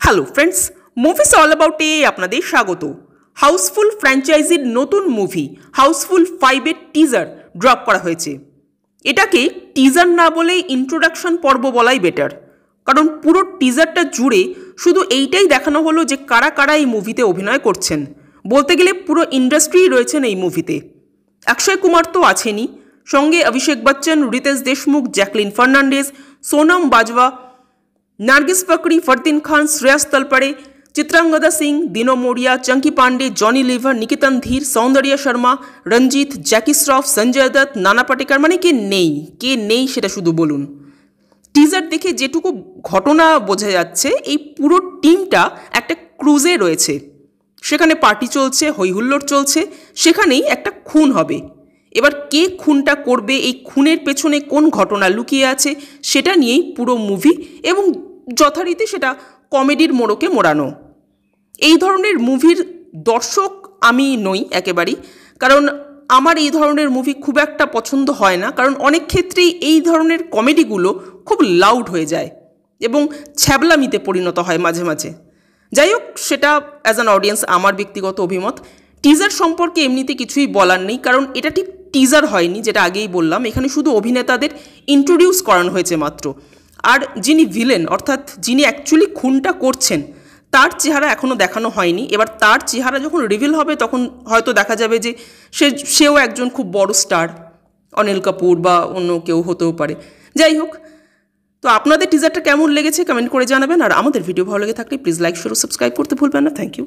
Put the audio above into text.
Hello friends, movies all about আপনাদের স্বাগত। Housefull ফ্র্যাঞ্চাইজির নতুন মুভি হাউসফুল 5-এর টিজার ড্রপ করা হয়েছে। এটাকে টিজার না বলেই ইন্ট্রোডাকশন পর্ব বলাই বেটার, কারণ পুরো টিজারটা জুড়ে শুধু এইটাই দেখানো হলো যে কারা কারা এই মুভিতে অভিনয় করছেন। বলতে গেলে পুরো ইন্ডাস্ট্রি রয়েছেন এই মুভিতে। অক্ষয় কুমার তো আছেনই, সঙ্গে অভিষেক বচ্চন, রিতেশ দেশমুখ, জ্যাকলিন ফার্নান্ডেজ, সোনম বাজওয়া, নার্গিস ফাকরি, ফরদিন খান, শ্রেয়াস তলপড়ে, চিত্রাঙ্গদা সিং, দিনো মোড়িয়া, চঙ্কি পান্ডে, জনি লিভার, নিকেতন ধীর, সৌন্দর্য শর্মা, রঞ্জিত, জ্যাকি শ্রফ, সঞ্জয় দত্ত, নানা পাটেকার। মানে কে নেই সেটা শুধু বলুন। টিজার দেখে যেটুকু ঘটনা বোঝা যাচ্ছে, এই পুরো টিমটা একটা ক্রুজে রয়েছে। সেখানে পার্টি চলছে, হইহুল্লোড় চলছে, সেখানেই একটা খুন হবে। এবার কে খুনটা করবে, এই খুনের পেছনে কোন ঘটনা লুকিয়ে আছে, সেটা নিয়েই পুরো মুভি, এবং যথারীতি সেটা কমেডির মোড়কে মোড়ানো। এই ধরনের মুভির দর্শক আমি নই একেবারেই, কারণ আমার এই ধরনের মুভি খুব একটা পছন্দ হয় না, কারণ অনেক ক্ষেত্রেই এই ধরনের কমেডিগুলো খুব লাউড হয়ে যায় এবং ছ্যাবলামিতে পরিণত হয় মাঝে মাঝে। যাই হোক, সেটা অ্যাজ অ্যান অডিয়েন্স আমার ব্যক্তিগত অভিমত। টিজার সম্পর্কে এমনিতে কিছুই বলার নেই, কারণ এটা ঠিক টিজার হয়নি, যেটা আগেই বললাম। এখানে শুধু অভিনেতাদের ইন্ট্রোডিউস করানো হয়েছে মাত্র। আর যিনি ভিলেন, অর্থাৎ যিনি অ্যাকচুয়ালি খুনটা করছেন, তার চেহারা এখনও দেখানো হয়নি। এবার তার চেহারা যখন রিভিল হবে, তখন হয়তো দেখা যাবে যে সেও একজন খুব বড় স্টার, অনিল কাপুর বা অন্য কেউ হতেও পারে। যাই হোক, তো আপনাদের টিজারটা কেমন লেগেছে কমেন্ট করে জানাবেন। আর আমাদের ভিডিও ভালো লেগে থাকলে প্লিজ লাইক, শেয়ার ও সাবস্ক্রাইব করতে ভুলবেন না। Thank you.